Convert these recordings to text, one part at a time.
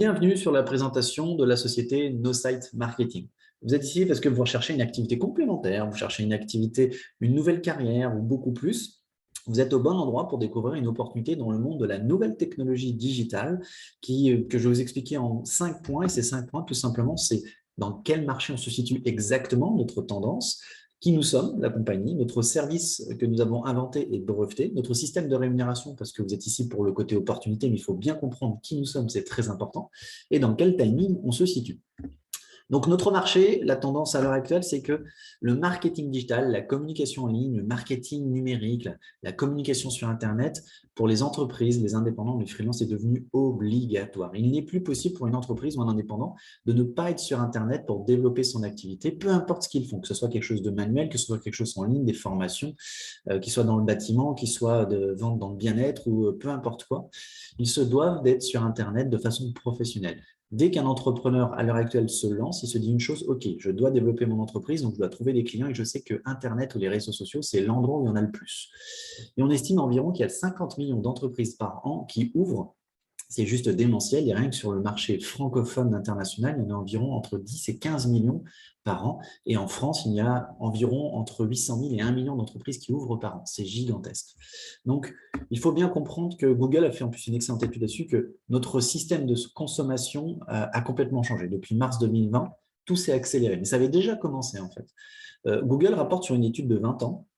Bienvenue sur la présentation de la société NoSite Marketing. Vous êtes ici parce que vous recherchez une activité complémentaire, vous cherchez une activité, une nouvelle carrière ou beaucoup plus. Vous êtes au bon endroit pour découvrir une opportunité dans le monde de la nouvelle technologie digitale que je vais vous expliquer en 5 points. Et ces 5 points, tout simplement, c'est dans quel marché on se situe exactement, notre tendance, qui nous sommes, la compagnie, notre service que nous avons inventé et breveté, notre système de rémunération, parce que vous êtes ici pour le côté opportunité, mais il faut bien comprendre qui nous sommes, c'est très important, et dans quel timing on se situe. Donc, notre marché, la tendance à l'heure actuelle, c'est que le marketing digital, la communication en ligne, le marketing numérique, la communication sur Internet, pour les entreprises, les indépendants, les freelances, est devenu obligatoire. Il n'est plus possible pour une entreprise ou un indépendant de ne pas être sur Internet pour développer son activité, peu importe ce qu'ils font, que ce soit quelque chose de manuel, que ce soit quelque chose en ligne, des formations, qu'ils soient dans le bâtiment, qu'ils soient de vente dans le bien-être ou peu importe quoi. Ils se doivent d'être sur Internet de façon professionnelle. Dès qu'un entrepreneur à l'heure actuelle se lance, il se dit une chose, OK, je dois développer mon entreprise, donc je dois trouver des clients et je sais que Internet ou les réseaux sociaux, c'est l'endroit où il y en a le plus. Et on estime environ qu'il y a 50 millions d'entreprises par an qui ouvrent. C'est juste démentiel. Et rien que sur le marché francophone international, il y en a environ entre 10 et 15 millions par an. Et en France, il y a environ entre 800 000 et 1 million d'entreprises qui ouvrent par an. C'est gigantesque. Donc, il faut bien comprendre que Google a fait en plus une excellente étude là-dessus, que notre système de consommation a complètement changé. Depuis mars 2020, tout s'est accéléré. Mais ça avait déjà commencé en fait. Google rapporte sur une étude de 20 ans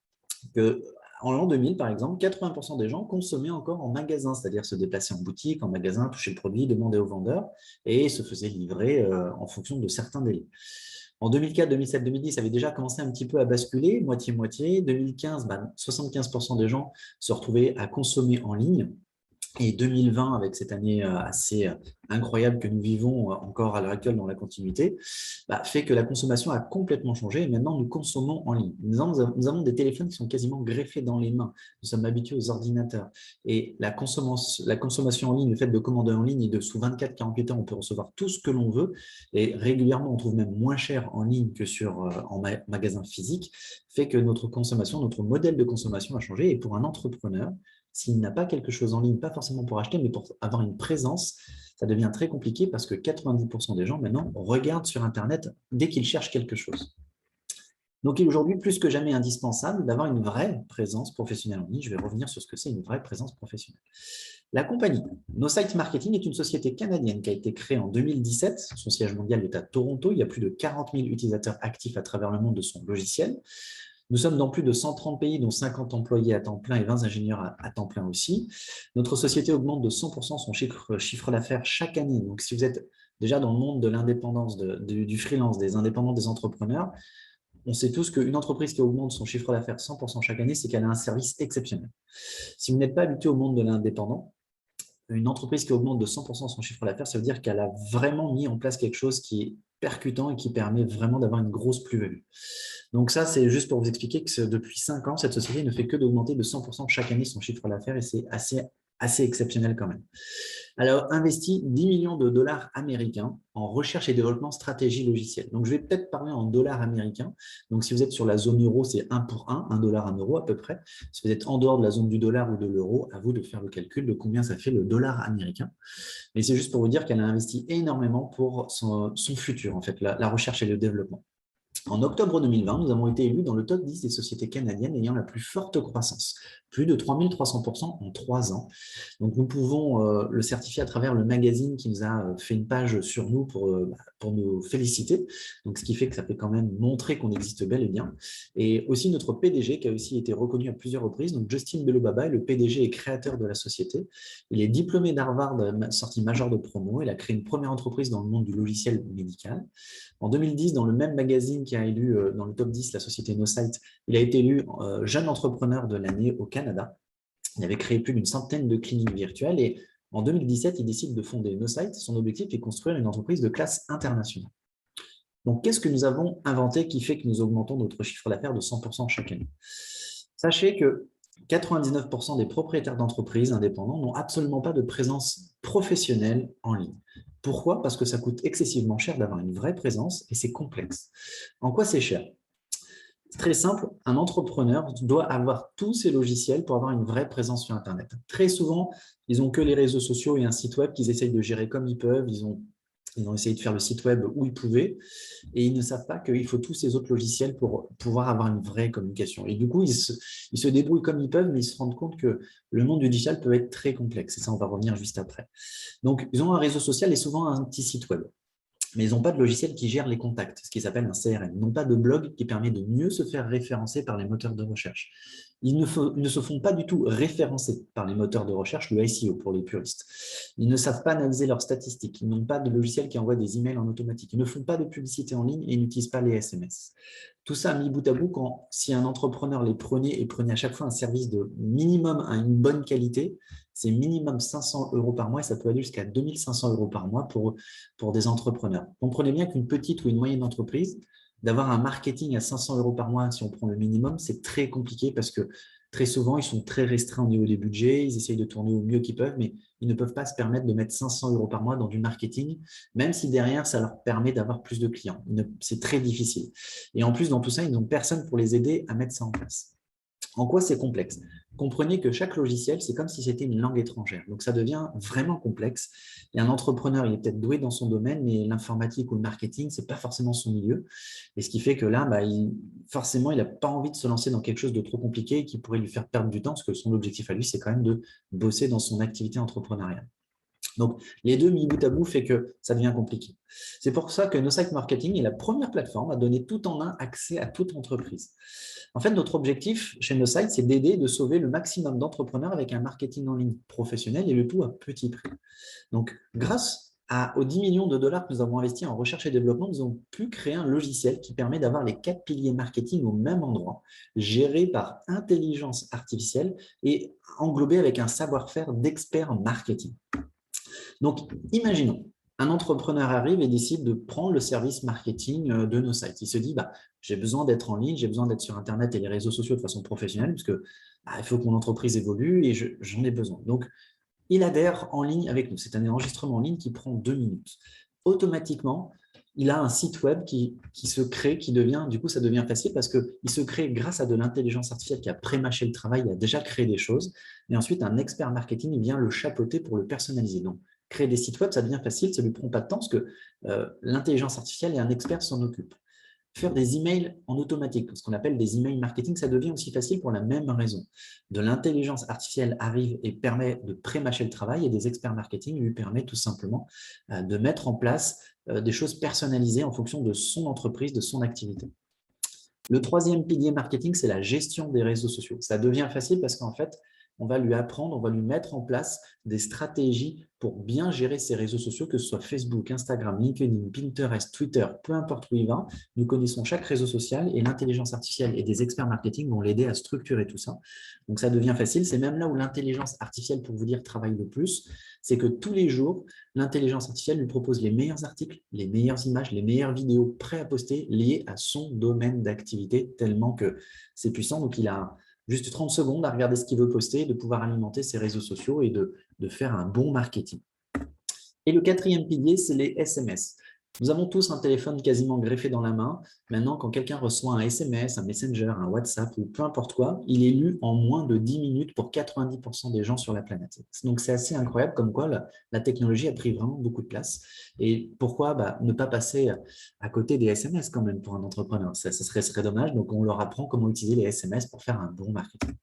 que en l'an 2000, par exemple, 80% des gens consommaient encore en magasin, c'est-à-dire se déplacer en boutique, en magasin, toucher le produit, demander au vendeur et se faisaient livrer en fonction de certains délais. En 2004, 2007, 2010, ça avait déjà commencé un petit peu à basculer, moitié-moitié. 2015, 75% des gens se retrouvaient à consommer en ligne. Et 2020, avec cette année assez incroyable que nous vivons encore à l'heure actuelle dans la continuité, fait que la consommation a complètement changé et maintenant nous consommons en ligne. Nous avons des téléphones qui sont quasiment greffés dans les mains. Nous sommes habitués aux ordinateurs. Et la consommation en ligne, le fait de commander en ligne et de sous 24-48 heures, on peut recevoir tout ce que l'on veut. Et régulièrement, on trouve même moins cher en ligne que en magasin physique, fait que notre consommation, notre modèle de consommation a changé. Et pour un entrepreneur, s'il n'a pas quelque chose en ligne, pas forcément pour acheter, mais pour avoir une présence, ça devient très compliqué parce que 90% des gens maintenant regardent sur Internet dès qu'ils cherchent quelque chose. Donc, il est aujourd'hui plus que jamais indispensable d'avoir une vraie présence professionnelle en ligne. Je vais revenir sur ce que c'est une vraie présence professionnelle. La compagnie NoSite Marketing est une société canadienne qui a été créée en 2017. Son siège mondial est à Toronto. Il y a plus de 40 000 utilisateurs actifs à travers le monde de son logiciel. Nous sommes dans plus de 130 pays, dont 50 employés à temps plein et 20 ingénieurs à temps plein aussi. Notre société augmente de 100% son chiffre d'affaires chaque année. Donc, si vous êtes déjà dans le monde de l'indépendance, du freelance, des indépendants, des entrepreneurs, on sait tous qu'une entreprise qui augmente son chiffre d'affaires 100% chaque année, c'est qu'elle a un service exceptionnel. Si vous n'êtes pas habitué au monde de l'indépendant, une entreprise qui augmente de 100% son chiffre d'affaires, ça veut dire qu'elle a vraiment mis en place quelque chose qui est percutant et qui permet vraiment d'avoir une grosse plus-value. Donc ça, c'est juste pour vous expliquer que depuis 5 ans, cette société ne fait que d'augmenter de 100% chaque année son chiffre d'affaires et c'est assez exceptionnel quand même. Elle a investi 10 millions de dollars américains en recherche et développement stratégie logicielle. Donc, je vais peut-être parler en dollars américains. Donc, si vous êtes sur la zone euro, c'est 1 pour 1 dollar, 1 euro à peu près. Si vous êtes en dehors de la zone du dollar ou de l'euro, à vous de faire le calcul de combien ça fait le dollar américain. Mais c'est juste pour vous dire qu'elle a investi énormément pour son futur, en fait, la recherche et le développement. En octobre 2020, nous avons été élus dans le top 10 des sociétés canadiennes ayant la plus forte croissance, plus de 3300% en 3 ans. Donc, nous pouvons le certifier à travers le magazine qui nous a fait une page sur nous pour nous féliciter. Donc, ce qui fait que ça peut quand même montrer qu'on existe bel et bien. Et aussi notre PDG qui a aussi été reconnu à plusieurs reprises. Donc, Justin Belobaba est le PDG et créateur de la société. Il est diplômé d'Harvard, sorti major de promo. Il a créé une première entreprise dans le monde du logiciel médical. En 2010, dans le même magazine qui a élu dans le top 10 la société NoSite, il a été élu jeune entrepreneur de l'année au Canada. Il avait créé plus d'une centaine de cliniques virtuelles et en 2017, il décide de fonder NoSite. Son objectif est de construire une entreprise de classe internationale. Donc, qu'est-ce que nous avons inventé qui fait que nous augmentons notre chiffre d'affaires de 100% chaque année? Sachez que 99% des propriétaires d'entreprises indépendants n'ont absolument pas de présence professionnelle en ligne. Pourquoi? Parce que ça coûte excessivement cher d'avoir une vraie présence et c'est complexe. En quoi c'est cher? C'est très simple, un entrepreneur doit avoir tous ces logiciels pour avoir une vraie présence sur Internet. Très souvent, ils n'ont que les réseaux sociaux et un site web qu'ils essayent de gérer comme ils peuvent. Ils ont essayé de faire le site web où ils pouvaient et ils ne savent pas qu'il faut tous ces autres logiciels pour pouvoir avoir une vraie communication. Et du coup, ils se débrouillent comme ils peuvent, mais ils se rendent compte que le monde du digital peut être très complexe. Et ça, on va revenir juste après. Donc, ils ont un réseau social et souvent un petit site web. Mais ils n'ont pas de logiciel qui gère les contacts, ce qui s'appelle un CRM. Ils n'ont pas de blog qui permet de mieux se faire référencer par les moteurs de recherche. Ils ne se font pas du tout référencer par les moteurs de recherche, le SEO pour les puristes. Ils ne savent pas analyser leurs statistiques. Ils n'ont pas de logiciel qui envoie des emails en automatique. Ils ne font pas de publicité en ligne et ils n'utilisent pas les SMS. Tout ça mis bout à bout, si un entrepreneur les prenait et prenait à chaque fois un service de minimum à une bonne qualité, c'est minimum 500 € par mois et ça peut aller jusqu'à 2500 € par mois pour des entrepreneurs. Comprenez bien qu'une petite ou une moyenne entreprise, d'avoir un marketing à 500 € par mois, si on prend le minimum, c'est très compliqué parce que très souvent, ils sont très restreints au niveau des budgets, ils essayent de tourner au mieux qu'ils peuvent, mais ils ne peuvent pas se permettre de mettre 500 € par mois dans du marketing, même si derrière, ça leur permet d'avoir plus de clients. C'est très difficile. Et en plus, dans tout ça, ils n'ont personne pour les aider à mettre ça en place. En quoi c'est complexe? Comprenez que chaque logiciel, c'est comme si c'était une langue étrangère. Donc, ça devient vraiment complexe. Et un entrepreneur, il est peut-être doué dans son domaine, mais l'informatique ou le marketing, ce n'est pas forcément son milieu. Et ce qui fait que là, forcément, il n'a pas envie de se lancer dans quelque chose de trop compliqué et qui pourrait lui faire perdre du temps, parce que son objectif à lui, c'est quand même de bosser dans son activité entrepreneuriale. Donc, les deux mis bout à bout fait que ça devient compliqué. C'est pour ça que NoSite Marketing est la première plateforme à donner tout en un accès à toute entreprise. En fait, notre objectif chez NoSite, c'est d'aider et de sauver le maximum d'entrepreneurs avec un marketing en ligne professionnel et le tout à petit prix. Donc, grâce aux 10 millions de dollars que nous avons investis en recherche et développement, nous avons pu créer un logiciel qui permet d'avoir les 4 piliers marketing au même endroit, géré par intelligence artificielle et englobé avec un savoir-faire d'expert marketing. Donc, imaginons, un entrepreneur arrive et décide de prendre le service marketing de NoSite. Il se dit, j'ai besoin d'être en ligne, j'ai besoin d'être sur Internet et les réseaux sociaux de façon professionnelle, parce que il faut que mon entreprise évolue et j'en ai besoin. Donc, il adhère en ligne avec nous. C'est un enregistrement en ligne qui prend 2 minutes. Automatiquement, il a un site web qui se crée, du coup, ça devient facile parce qu'il se crée grâce à de l'intelligence artificielle qui a pré-mâché le travail, il a déjà créé des choses. Et ensuite, un expert marketing vient le chapeauter pour le personnaliser. Donc, créer des sites web, ça devient facile, ça ne lui prend pas de temps parce que l'intelligence artificielle et un expert s'en occupent. Faire des emails en automatique, ce qu'on appelle des emails marketing, ça devient aussi facile pour la même raison. De l'intelligence artificielle arrive et permet de pré-mâcher le travail et des experts marketing lui permettent tout simplement de mettre en place des choses personnalisées en fonction de son entreprise, de son activité. Le troisième pilier marketing, c'est la gestion des réseaux sociaux. Ça devient facile parce qu'en fait, on va lui apprendre, on va lui mettre en place des stratégies pour bien gérer ses réseaux sociaux, que ce soit Facebook, Instagram, LinkedIn, Pinterest, Twitter, peu importe où il va. Nous connaissons chaque réseau social et l'intelligence artificielle et des experts marketing vont l'aider à structurer tout ça. Donc, ça devient facile. C'est même là où l'intelligence artificielle, pour vous dire, travaille le plus. C'est que tous les jours, l'intelligence artificielle lui propose les meilleurs articles, les meilleures images, les meilleures vidéos prêts à poster liées à son domaine d'activité, tellement que c'est puissant. Donc, il a juste 30 secondes à regarder ce qu'il veut poster, de pouvoir alimenter ses réseaux sociaux et de faire un bon marketing. Et le quatrième pilier, c'est les SMS. Nous avons tous un téléphone quasiment greffé dans la main. Maintenant, quand quelqu'un reçoit un SMS, un Messenger, un WhatsApp ou peu importe quoi, il est lu en moins de 10 minutes pour 90% des gens sur la planète. Donc, c'est assez incroyable comme quoi la technologie a pris vraiment beaucoup de place. Et pourquoi ne pas passer à côté des SMS quand même pour un entrepreneur? Ça serait dommage. Donc, on leur apprend comment utiliser les SMS pour faire un bon marketing.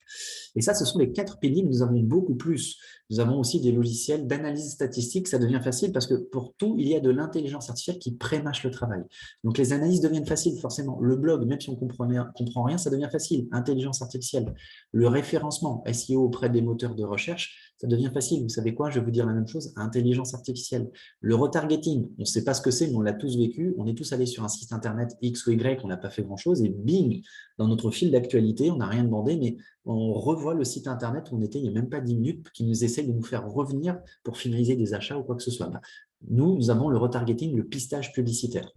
Et ça, ce sont les 4 piliers, mais nous avons beaucoup plus. Nous avons aussi des logiciels d'analyse statistique. Ça devient facile parce que pour tout, il y a de l'intelligence artificielle qui pré-mâche le travail. Donc, les analyses deviennent faciles, forcément. Le blog, même si on ne comprend rien, ça devient facile. Intelligence artificielle. Le référencement, SEO auprès des moteurs de recherche, ça devient facile. Vous savez quoi? Je vais vous dire la même chose. Intelligence artificielle. Le retargeting, on ne sait pas ce que c'est, mais on l'a tous vécu. On est tous allés sur un site internet X ou Y, on n'a pas fait grand-chose. Et bing, dans notre fil d'actualité, on n'a rien demandé, mais on revoit le site internet où on était il n'y a même pas 10 minutes, qui nous essaie de nous faire revenir pour finaliser des achats ou quoi que ce soit. Nous avons le retargeting, le pistage publicitaire.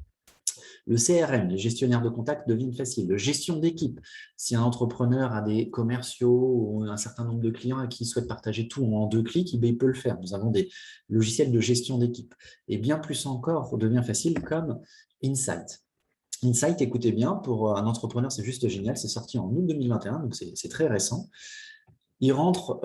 Le CRM, les gestionnaires de contacts, deviennent faciles. La gestion d'équipe, si un entrepreneur a des commerciaux ou un certain nombre de clients à qui souhaite partager tout en 2 clics, il peut le faire. Nous avons des logiciels de gestion d'équipe. Et bien plus encore, devient facile comme Insight. Insight, écoutez bien, pour un entrepreneur, c'est juste génial. C'est sorti en août 2021, donc c'est très récent. Il rentre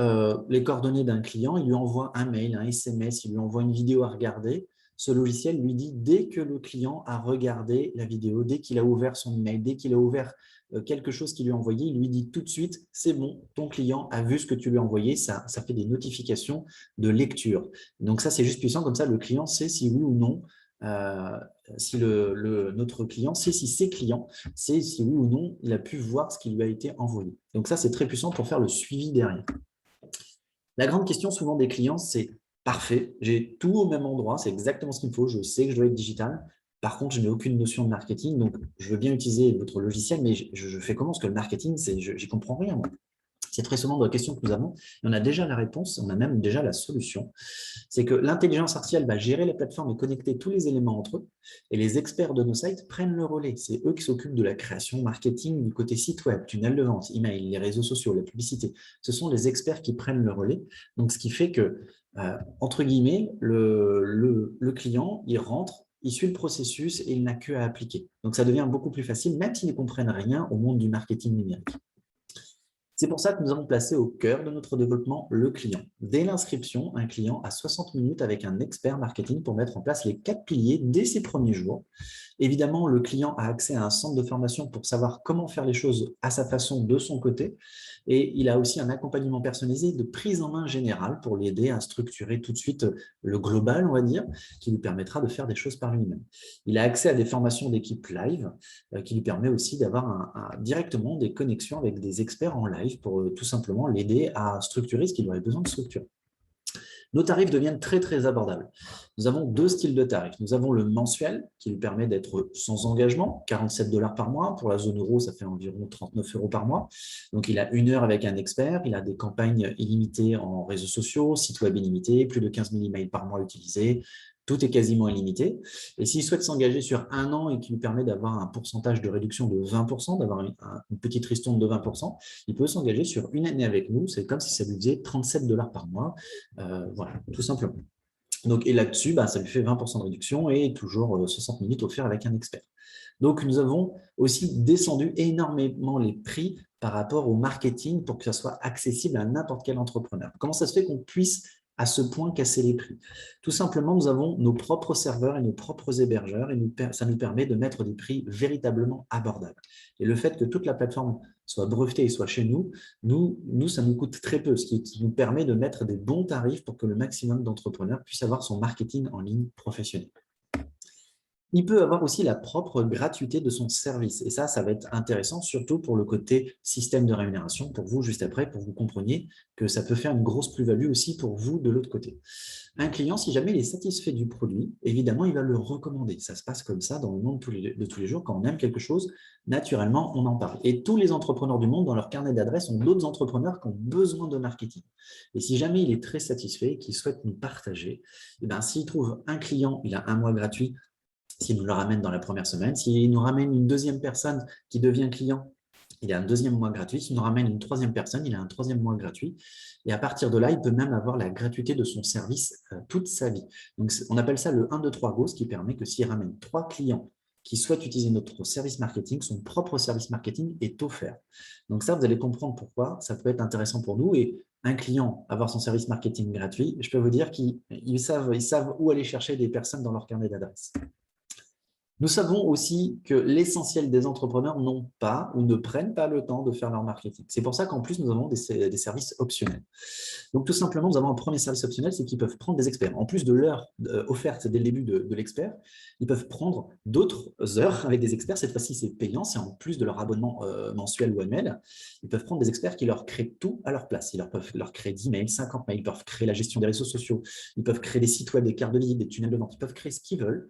les coordonnées d'un client, il lui envoie un mail, un SMS, il lui envoie une vidéo à regarder. Ce logiciel lui dit, dès que le client a regardé la vidéo, dès qu'il a ouvert son email, dès qu'il a ouvert quelque chose qu'il lui a envoyé, il lui dit tout de suite, c'est bon, ton client a vu ce que tu lui as envoyé, ça fait des notifications de lecture. Donc ça, c'est juste puissant, comme ça, le client sait si oui ou non, euh, si notre client sait si ses clients, c'est si oui ou non il a pu voir ce qui lui a été envoyé. Donc ça, c'est très puissant pour faire le suivi derrière. La grande question souvent des clients, c'est parfait, j'ai tout au même endroit, c'est exactement ce qu'il me faut, je sais que je dois être digital. Par contre, je n'ai aucune notion de marketing, donc je veux bien utiliser votre logiciel, mais je fais comment? Parce que le marketing, je n'y comprends rien, moi. C'est très souvent la question que nous avons. Et on a déjà la réponse, on a même déjà la solution. C'est que l'intelligence artificielle va gérer la plateforme et connecter tous les éléments entre eux. Et les experts de nos sites prennent le relais. C'est eux qui s'occupent de la création, marketing, du côté site web, tunnel de vente, email, les réseaux sociaux, la publicité. Ce sont les experts qui prennent le relais. Donc, ce qui fait que, entre guillemets, le client, il rentre, il suit le processus et il n'a qu'à appliquer. Donc, ça devient beaucoup plus facile, même s'ils ne comprennent rien au monde du marketing numérique. C'est pour ça que nous avons placé au cœur de notre développement le client. Dès l'inscription, un client a 60 minutes avec un expert marketing pour mettre en place les 4 piliers dès ses premiers jours. Évidemment, le client a accès à un centre de formation pour savoir comment faire les choses à sa façon de son côté. Et il a aussi un accompagnement personnalisé de prise en main générale pour l'aider à structurer tout de suite le global, on va dire, qui lui permettra de faire des choses par lui-même. Il a accès à des formations d'équipe live qui lui permet aussi d'avoir directement des connexions avec des experts en live pour tout simplement l'aider à structurer ce qu'il aurait besoin de structurer. Nos tarifs deviennent très, très abordables. Nous avons 2 styles de tarifs. Nous avons le mensuel qui lui permet d'être sans engagement, 47 $ par mois. Pour la zone euro, ça fait environ 39 € par mois. Donc, il a 1 heure avec un expert. Il a des campagnes illimitées en réseaux sociaux, site web illimité, plus de 15 000 emails par mois utilisés. Tout est quasiment illimité. Et s'il souhaite s'engager sur 1 an et qui lui permet d'avoir un pourcentage de réduction de 20%, d'avoir une petite ristourne de 20%, il peut s'engager sur 1 année avec nous. C'est comme si ça lui faisait 37 $ par mois. Voilà, tout simplement. Donc, et là-dessus, ça lui fait 20% de réduction et toujours 60 minutes offertes avec un expert. Donc, nous avons aussi descendu énormément les prix par rapport au marketing pour que ça soit accessible à n'importe quel entrepreneur. Comment ça se fait qu'on puisse à ce point casser les prix? Tout simplement, nous avons nos propres serveurs et nos propres hébergeurs et ça nous permet de mettre des prix véritablement abordables. Et le fait que toute la plateforme soit brevetée et soit chez nous, ça nous coûte très peu, ce qui nous permet de mettre des bons tarifs pour que le maximum d'entrepreneurs puissent avoir son marketing en ligne professionnel. Il peut avoir aussi la propre gratuité de son service. Et ça va être intéressant, surtout pour le côté système de rémunération, pour vous juste après, pour que vous compreniez que ça peut faire une grosse plus-value aussi pour vous de l'autre côté. Un client, si jamais il est satisfait du produit, évidemment, il va le recommander. Ça se passe comme ça dans le monde de tous les jours. Quand on aime quelque chose, naturellement, on en parle. Et tous les entrepreneurs du monde, dans leur carnet d'adresses, ont d'autres entrepreneurs qui ont besoin de marketing. Et si jamais il est très satisfait et qu'il souhaite nous partager, s'il trouve un client, il a 1 mois gratuit, s'il nous le ramène dans la première semaine. S'il nous ramène une 2e personne qui devient client, il a un 2e mois gratuit. S'il nous ramène une 3e personne, il a un 3e mois gratuit. Et à partir de là, il peut même avoir la gratuité de son service toute sa vie. Donc, on appelle ça le 1, 2, 3 Go, ce qui permet que s'il ramène 3 clients qui souhaitent utiliser notre service marketing, son propre service marketing est offert. Donc ça, vous allez comprendre pourquoi ça peut être intéressant pour nous. Et un client avoir son service marketing gratuit, je peux vous dire qu'ils savent où aller chercher des personnes dans leur carnet d'adresses. Nous savons aussi que l'essentiel des entrepreneurs n'ont pas ou ne prennent pas le temps de faire leur marketing. C'est pour ça qu'en plus, nous avons des services optionnels. Donc, tout simplement, nous avons un premier service optionnel, c'est qu'ils peuvent prendre des experts. En plus de l'heure offerte dès le début de l'expert, ils peuvent prendre d'autres heures avec des experts. Cette fois-ci, c'est payant, c'est en plus de leur abonnement mensuel ou annuel. Ils peuvent prendre des experts qui leur créent tout à leur place. Ils peuvent leur créer 10 mails, 50 mails, ils peuvent créer la gestion des réseaux sociaux, ils peuvent créer des sites web, des cartes de visite, des tunnels de vente, ils peuvent créer ce qu'ils veulent.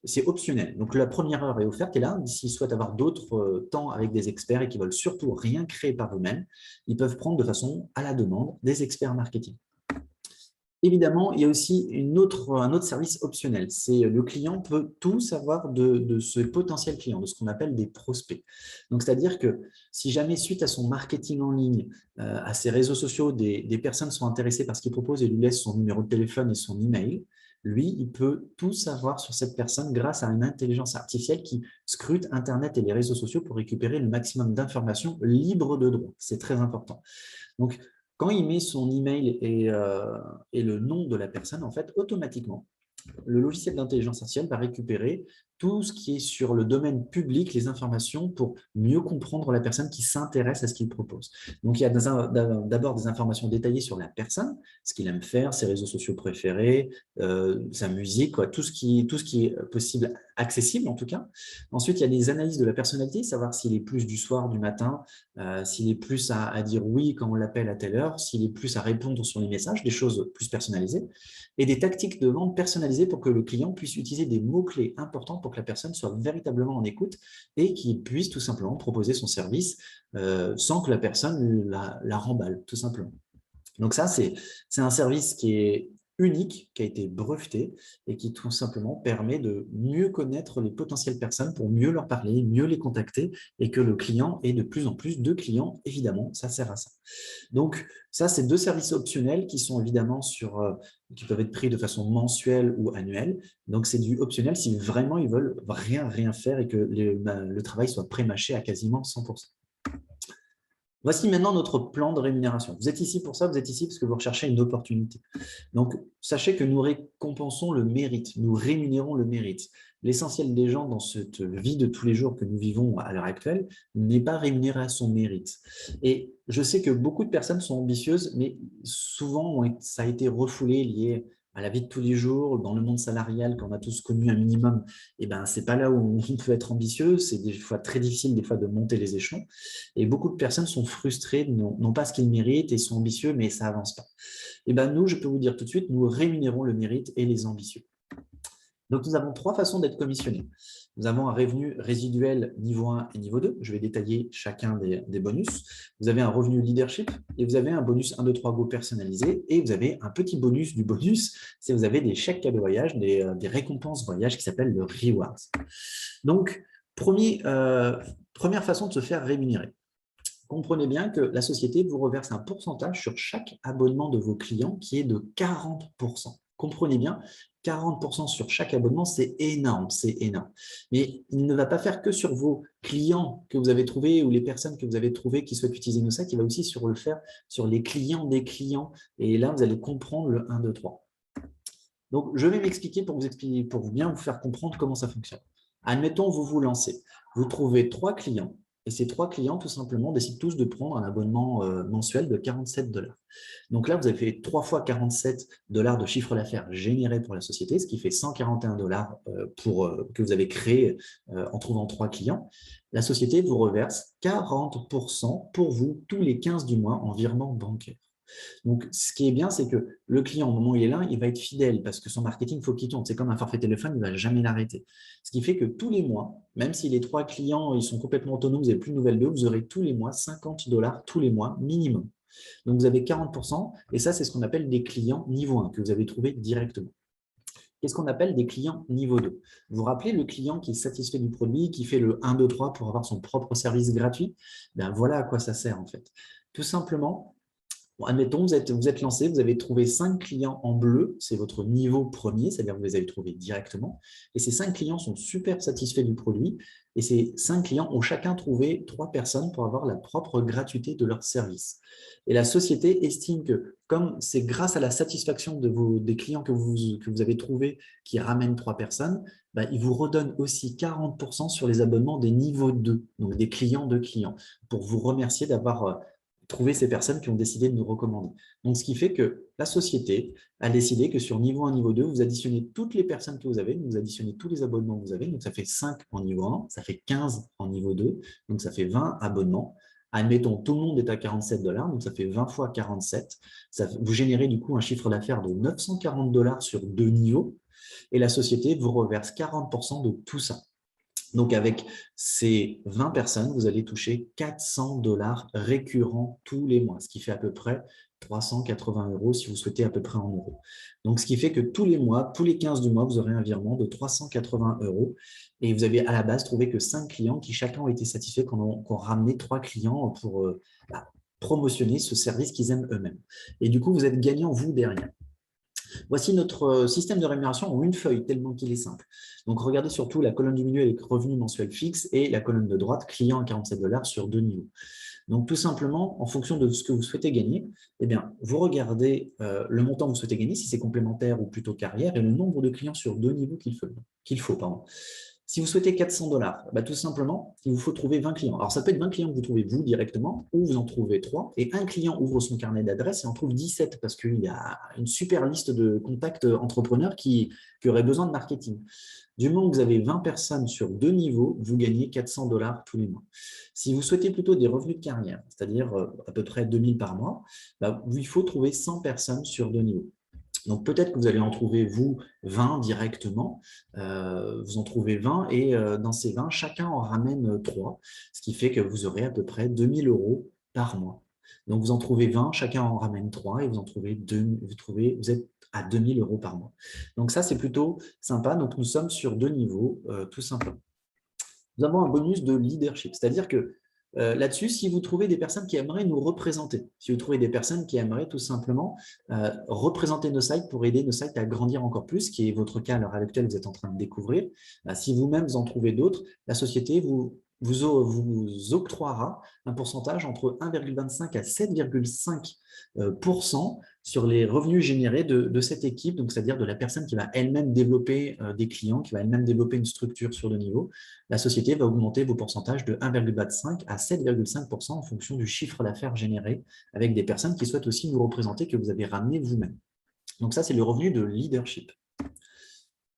C'est optionnel. Donc, la première heure est offerte et là, s'ils souhaitent avoir d'autres temps avec des experts et qui veulent surtout rien créer par eux-mêmes, ils peuvent prendre de façon à la demande des experts marketing. Évidemment, il y a aussi un autre service optionnel. C'est le client peut tout savoir de ce potentiel client, de ce qu'on appelle des prospects. Donc, c'est-à-dire que si jamais, suite à son marketing en ligne, à ses réseaux sociaux, des personnes sont intéressées par ce qu'il propose et lui laissent son numéro de téléphone et son email, lui, il peut tout savoir sur cette personne grâce à une intelligence artificielle qui scrute Internet et les réseaux sociaux pour récupérer le maximum d'informations libres de droit. C'est très important. Donc, quand il met son email et le nom de la personne, en fait, automatiquement, le logiciel d'intelligence artificielle va récupérer tout ce qui est sur le domaine public, les informations pour mieux comprendre la personne qui s'intéresse à ce qu'il propose. Donc, il y a d'abord des informations détaillées sur la personne, ce qu'il aime faire, ses réseaux sociaux préférés, sa musique, quoi, tout ce qui est possible, accessible en tout cas. Ensuite, il y a des analyses de la personnalité, savoir s'il est plus du soir, du matin, s'il est plus à dire oui quand on l'appelle à telle heure, s'il est plus à répondre sur les messages, des choses plus personnalisées, et des tactiques de vente personnalisées pour que le client puisse utiliser des mots-clés importants pour que la personne soit véritablement en écoute et qu'il puisse tout simplement proposer son service sans que la personne la remballe, tout simplement. Donc ça, c'est un service qui est unique, qui a été breveté et qui tout simplement permet de mieux connaître les potentielles personnes pour mieux leur parler, mieux les contacter et que le client ait de plus en plus de clients, évidemment, ça sert à ça. Donc ça, c'est 2 services optionnels qui sont évidemment qui peuvent être pris de façon mensuelle ou annuelle. Donc c'est du optionnel si vraiment ils veulent rien faire et que le travail soit pré-mâché à quasiment 100%. Voici maintenant notre plan de rémunération. Vous êtes ici pour ça, vous êtes ici parce que vous recherchez une opportunité. Donc, sachez que nous récompensons le mérite, nous rémunérons le mérite. L'essentiel des gens dans cette vie de tous les jours que nous vivons à l'heure actuelle n'est pas rémunéré à son mérite. Et je sais que beaucoup de personnes sont ambitieuses, mais souvent, ça a été refoulé, lié à la vie de tous les jours, dans le monde salarial qu'on a tous connu un minimum. Et ben, ce n'est pas là où on peut être ambitieux, c'est des fois très difficile des fois de monter les échelons. Et beaucoup de personnes sont frustrées, n'ont pas ce qu'ils méritent et sont ambitieux, mais ça n'avance pas. Et ben nous, je peux vous dire tout de suite, nous rémunérons le mérite et les ambitieux. Donc, nous avons 3 façons d'être commissionnés. Nous avons un revenu résiduel niveau 1 et niveau 2. Je vais détailler chacun des bonus. Vous avez un revenu leadership et vous avez un bonus 1, 2, 3 go personnalisé. Et vous avez un petit bonus du bonus, c'est vous avez des chèques cadeaux voyage, des récompenses voyage qui s'appellent le rewards. Donc, première façon de se faire rémunérer. Comprenez bien que la société vous reverse un pourcentage sur chaque abonnement de vos clients qui est de 40%. Comprenez bien, 40% sur chaque abonnement, c'est énorme, c'est énorme. Mais il ne va pas faire que sur vos clients que vous avez trouvés ou les personnes que vous avez trouvées qui souhaitent utiliser nos sites, il va aussi le faire sur les clients des clients. Et là, vous allez comprendre le 1, 2, 3. Donc, je vais m'expliquer pour bien vous faire comprendre comment ça fonctionne. Admettons, vous vous lancez. Vous trouvez 3 clients et ces 3 clients, tout simplement, décident tous de prendre un abonnement mensuel de 47 $. Donc là, vous avez fait 3 fois 47 $ de chiffre d'affaires généré pour la société, ce qui fait 141 $ que vous avez créé en trouvant 3 clients. La société vous reverse 40% pour vous tous les 15 du mois en virement bancaire. Donc, ce qui est bien, c'est que le client, au moment où il est là, il va être fidèle parce que son marketing, il faut qu'il tourne. C'est comme un forfait téléphone, il ne va jamais l'arrêter. Ce qui fait que tous les mois, même si les 3 clients ils sont complètement autonomes, vous n'avez plus de nouvelles d'eux, vous aurez tous les mois 50 $ tous les mois minimum. Donc, vous avez 40% et ça, c'est ce qu'on appelle des clients niveau 1 que vous avez trouvé directement. Qu'est-ce qu'on appelle des clients niveau 2? Vous vous rappelez le client qui est satisfait du produit, qui fait le 1, 2, 3 pour avoir son propre service gratuit? Ben, voilà à quoi ça sert en fait. Tout simplement, bon, admettons, vous êtes lancé, vous avez trouvé 5 clients en bleu, c'est votre niveau premier, c'est-à-dire que vous les avez trouvés directement. Et ces 5 clients sont super satisfaits du produit. Et ces 5 clients ont chacun trouvé 3 personnes pour avoir la propre gratuité de leur service. Et la société estime que, comme c'est grâce à la satisfaction des clients que vous avez trouvés qui ramènent 3 personnes, bah, ils vous redonnent aussi 40% sur les abonnements des niveaux 2, donc des clients de clients, pour vous remercier d'avoir trouver ces personnes qui ont décidé de nous recommander. Donc, ce qui fait que la société a décidé que sur niveau 1, niveau 2, vous additionnez toutes les personnes que vous avez, vous additionnez tous les abonnements que vous avez, donc ça fait 5 en niveau 1, ça fait 15 en niveau 2, donc ça fait 20 abonnements. Admettons, tout le monde est à 47 $, donc ça fait 20 fois 47. Vous générez du coup un chiffre d'affaires de 940 $ sur 2 niveaux, et la société vous reverse 40% de tout ça. Donc, avec ces 20 personnes, vous allez toucher 400 $ récurrents tous les mois, ce qui fait à peu près 380 € si vous souhaitez à peu près en euros. Donc, ce qui fait que tous les mois, tous les 15 du mois, vous aurez un virement de 380 € et vous avez à la base trouvé que 5 clients qui chacun ont été satisfaits, qui ont ramené 3 clients pour promotionner ce service qu'ils aiment eux-mêmes. Et du coup, vous êtes gagnant, vous, derrière. Voici notre système de rémunération en une feuille, tellement qu'il est simple. Donc, regardez surtout la colonne du milieu avec revenus mensuels fixes et la colonne de droite, client à 47 $ sur 2 niveaux. Donc, tout simplement, en fonction de ce que vous souhaitez gagner, eh bien, vous regardez le montant que vous souhaitez gagner, si c'est complémentaire ou plutôt carrière, et le nombre de clients sur 2 niveaux qu'il faut. Si vous souhaitez 400 $, bah, tout simplement, il vous faut trouver 20 clients. Alors, ça peut être 20 clients que vous trouvez vous directement, ou vous en trouvez 3, et un client ouvre son carnet d'adresses et en trouve 17, parce qu'il y a une super liste de contacts entrepreneurs qui auraient besoin de marketing. Du moment que vous avez 20 personnes sur 2 niveaux, vous gagnez 400 $ tous les mois. Si vous souhaitez plutôt des revenus de carrière, c'est-à-dire à peu près 2000 par mois, bah, il faut trouver 100 personnes sur 2 niveaux. Donc, peut-être que vous allez en trouver, vous, 20 directement. Vous en trouvez 20 et dans ces 20, chacun en ramène 3, ce qui fait que vous aurez à peu près 2000 € par mois. Donc, vous en trouvez 20, chacun en ramène 3 et vous en trouvez 2, vous êtes à 2000 € par mois. Donc, ça, c'est plutôt sympa. Donc, nous sommes sur 2 niveaux, tout simplement. Nous avons un bonus de leadership, c'est-à-dire que là-dessus, si vous trouvez des personnes qui aimeraient nous représenter, si vous trouvez des personnes qui aimeraient tout simplement représenter nos sites pour aider nos sites à grandir encore plus, qui est votre cas à l'heure actuelle, vous êtes en train de découvrir, si vous-même en trouvez d'autres, la société vous octroiera un pourcentage entre 1,25 à 7,5% sur les revenus générés de cette équipe, donc c'est-à-dire de la personne qui va elle-même développer des clients, qui va elle-même développer une structure sur 2 niveaux. La société va augmenter vos pourcentages de 1,25 à 7,5% en fonction du chiffre d'affaires généré avec des personnes qui souhaitent aussi vous représenter, que vous avez ramené vous-même. Donc ça, c'est le revenu de leadership.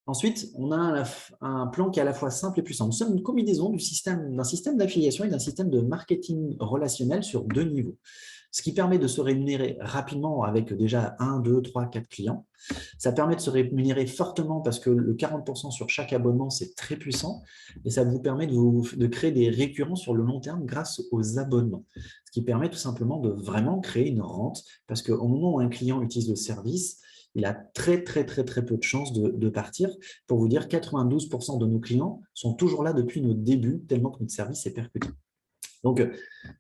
Ensuite, on a un plan qui est à la fois simple et puissant. Nous sommes une combinaison d'un système d'affiliation et d'un système de marketing relationnel sur 2 niveaux, ce qui permet de se rémunérer rapidement avec déjà 1, 2, 3, 4 clients. Ça permet de se rémunérer fortement parce que le 40% sur chaque abonnement, c'est très puissant et ça vous permet de créer des récurrents sur le long terme grâce aux abonnements, ce qui permet tout simplement de vraiment créer une rente parce qu'au moment où un client utilise le service, il a très peu de chances de partir. Pour vous dire, 92% de nos clients sont toujours là depuis nos débuts, tellement que notre service est percutant. Donc,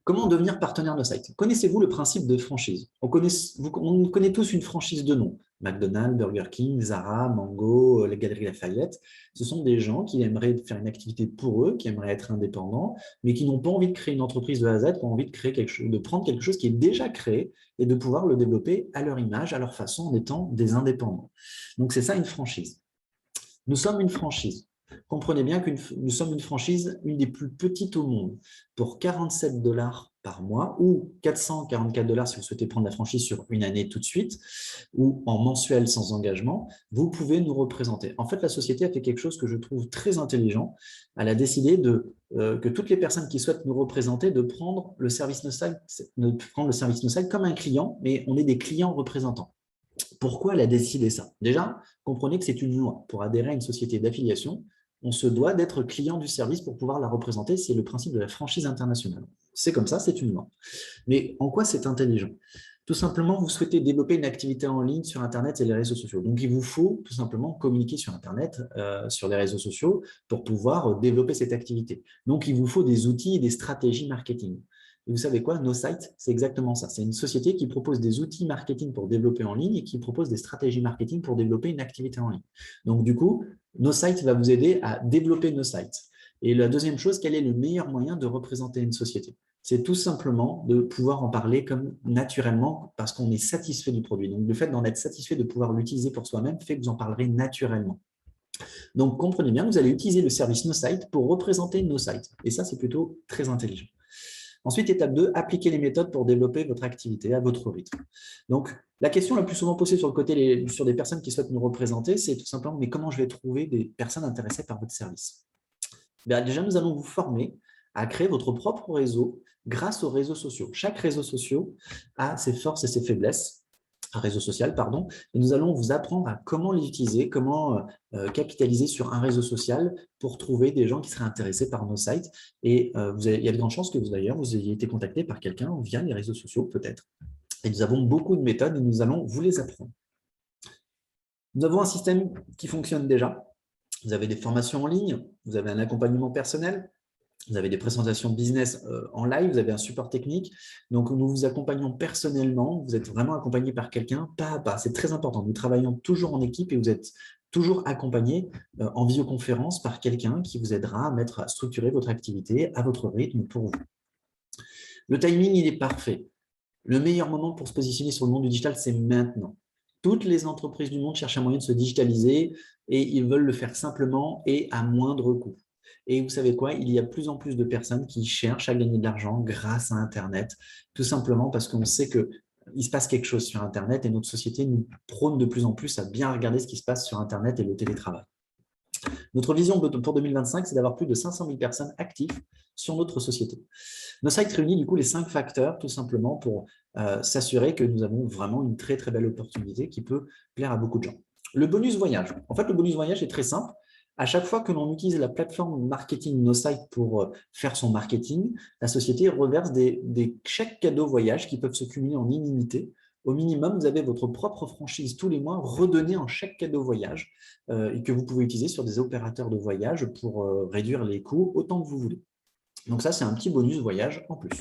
comment devenir partenaire de site? Connaissez-vous le principe de franchise? On connaît tous une franchise de nom. McDonald's, Burger King, Zara, Mango, les Galeries Lafayette. Ce sont des gens qui aimeraient faire une activité pour eux, qui aimeraient être indépendants, mais qui n'ont pas envie de créer une entreprise de A à Z, qui ont envie de créer de prendre quelque chose qui est déjà créé et de pouvoir le développer à leur image, à leur façon, en étant des indépendants. Donc, c'est ça une franchise. Nous sommes une franchise. Comprenez bien que nous sommes une franchise, une des plus petites au monde, pour 47 $ par mois ou 444 $ si vous souhaitez prendre la franchise sur une année tout de suite ou en mensuel sans engagement, vous pouvez nous représenter. En fait, la société a fait quelque chose que je trouve très intelligent. Elle a décidé que toutes les personnes qui souhaitent nous représenter, de prendre le service No-Site comme un client, mais on est des clients représentants. Pourquoi elle a décidé ça? Déjà, comprenez que c'est une loi. Pour adhérer à une société d'affiliation, on se doit d'être client du service pour pouvoir la représenter. C'est le principe de la franchise internationale. C'est comme ça, c'est une loi. Mais en quoi c'est intelligent? Tout simplement, vous souhaitez développer une activité en ligne sur Internet et les réseaux sociaux. Donc, il vous faut tout simplement communiquer sur Internet, sur les réseaux sociaux, pour pouvoir développer cette activité. Donc, il vous faut des outils et des stratégies marketing. Et vous savez quoi? No-Site, c'est exactement ça. C'est une société qui propose des outils marketing pour développer en ligne et qui propose des stratégies marketing pour développer une activité en ligne. Donc, du coup, No-Site va vous aider à développer No-Site. Et la deuxième chose, quel est le meilleur moyen de représenter une société? C'est tout simplement de pouvoir en parler comme naturellement parce qu'on est satisfait du produit. Donc, le fait d'en être satisfait, de pouvoir l'utiliser pour soi-même, fait que vous en parlerez naturellement. Donc, comprenez bien, vous allez utiliser le service No-Site pour représenter No-Site. Et ça, c'est plutôt très intelligent. Ensuite, étape 2, appliquer les méthodes pour développer votre activité à votre rythme. Donc, la question la plus souvent posée sur des personnes qui souhaitent nous représenter, c'est tout simplement, mais comment je vais trouver des personnes intéressées par votre service? Bien, déjà, nous allons vous former à créer votre propre réseau grâce aux réseaux sociaux. Chaque réseau social a ses forces et ses faiblesses. Un réseau social, pardon, et nous allons vous apprendre à comment les utiliser, comment capitaliser sur un réseau social pour trouver des gens qui seraient intéressés par nos sites. Et il y a de grandes chances que vous ayez été contacté par quelqu'un via les réseaux sociaux, peut-être. Et nous avons beaucoup de méthodes et nous allons vous les apprendre. Nous avons un système qui fonctionne déjà. Vous avez des formations en ligne, vous avez un accompagnement personnel, Vous avez des présentations business en live, vous avez un support technique. Donc, nous vous accompagnons personnellement. Vous êtes vraiment accompagné par quelqu'un, pas à pas. C'est très important. Nous travaillons toujours en équipe et vous êtes toujours accompagné en visioconférence par quelqu'un qui vous aidera à structurer votre activité à votre rythme pour vous. Le timing, il est parfait. Le meilleur moment pour se positionner sur le monde du digital, c'est maintenant. Toutes les entreprises du monde cherchent un moyen de se digitaliser et ils veulent le faire simplement et à moindre coût. Et vous savez quoi? Il y a de plus en plus de personnes qui cherchent à gagner de l'argent grâce à Internet, tout simplement parce qu'on sait qu'il se passe quelque chose sur Internet et notre société nous prône de plus en plus à bien regarder ce qui se passe sur Internet et le télétravail. Notre vision pour 2025, c'est d'avoir plus de 500 000 personnes actives sur notre société. Nos sites réunit du coup les 5 facteurs tout simplement pour s'assurer que nous avons vraiment une très très belle opportunité qui peut plaire à beaucoup de gens. Le bonus voyage. En fait, le bonus voyage est très simple. À chaque fois que l'on utilise la plateforme marketing NoSite pour faire son marketing, la société reverse des chèques cadeaux voyage qui peuvent se cumuler en illimité. Au minimum, vous avez votre propre franchise tous les mois redonnée en chèque cadeau voyage et que vous pouvez utiliser sur des opérateurs de voyage pour réduire les coûts autant que vous voulez. Donc ça, c'est un petit bonus voyage en plus.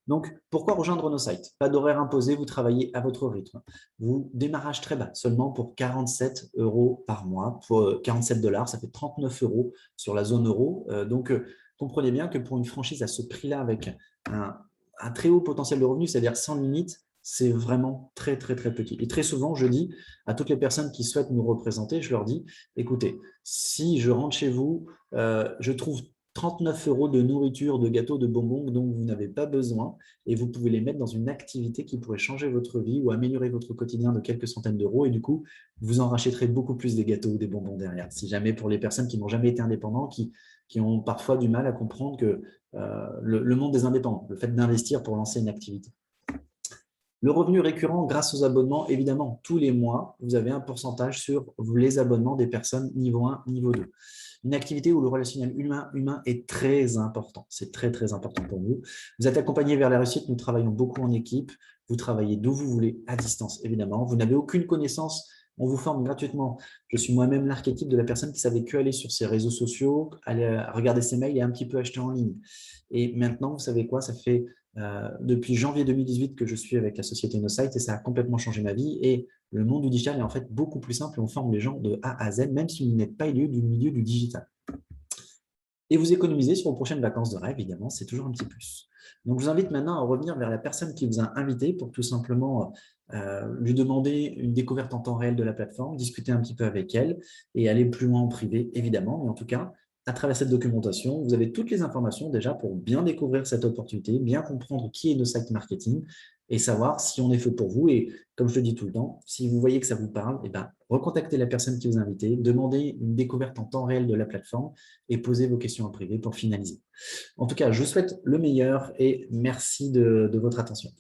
Donc, pourquoi rejoindre nos sites? Pas d'horaire imposé, vous travaillez à votre rythme. Vous démarrage très bas, seulement pour 47 € par mois. Pour 47 $, ça fait 39 € sur la zone euro. Donc, comprenez bien que pour une franchise à ce prix-là, avec un très haut potentiel de revenus, c'est-à-dire sans limite, c'est vraiment très, très, très petit. Et très souvent, je dis à toutes les personnes qui souhaitent nous représenter, je leur dis, écoutez, si je rentre chez vous, je trouve 39 € de nourriture, de gâteaux, de bonbons dont vous n'avez pas besoin et vous pouvez les mettre dans une activité qui pourrait changer votre vie ou améliorer votre quotidien de quelques centaines d'euros et du coup, vous en rachèterez beaucoup plus des gâteaux ou des bonbons derrière. Si jamais pour les personnes qui n'ont jamais été indépendants, qui ont parfois du mal à comprendre que le monde des indépendants, le fait d'investir pour lancer une activité. Le revenu récurrent grâce aux abonnements, évidemment, tous les mois, vous avez un pourcentage sur les abonnements des personnes niveau 1, niveau 2. Une activité où le relationnel humain est très important. C'est très, très important pour nous. Vous êtes accompagné vers la réussite. Nous travaillons beaucoup en équipe. Vous travaillez d'où vous voulez, à distance, évidemment. Vous n'avez aucune connaissance. On vous forme gratuitement. Je suis moi-même l'archétype de la personne qui savait que aller sur ses réseaux sociaux, aller regarder ses mails et un petit peu acheter en ligne. Et maintenant, vous savez quoi? Ça fait depuis janvier 2018 que je suis avec la société NoSite et ça a complètement changé ma vie. Et le monde du digital est en fait beaucoup plus simple et on forme les gens de A à Z, même si vous n'êtes pas issu du milieu du digital. Et vous économisez sur vos prochaines vacances de rêve, évidemment, c'est toujours un petit plus. Donc, je vous invite maintenant à revenir vers la personne qui vous a invité pour tout simplement lui demander une découverte en temps réel de la plateforme, discuter un petit peu avec elle et aller plus loin en privé, évidemment. Mais en tout cas, à travers cette documentation, vous avez toutes les informations déjà pour bien découvrir cette opportunité, bien comprendre qui est NoSite Marketing et savoir si on est fait pour vous. Et comme je le dis tout le temps, si vous voyez que ça vous parle, eh ben, recontactez la personne qui vous a invité, demandez une découverte en temps réel de la plateforme et posez vos questions en privé pour finaliser. En tout cas, je vous souhaite le meilleur et merci de votre attention.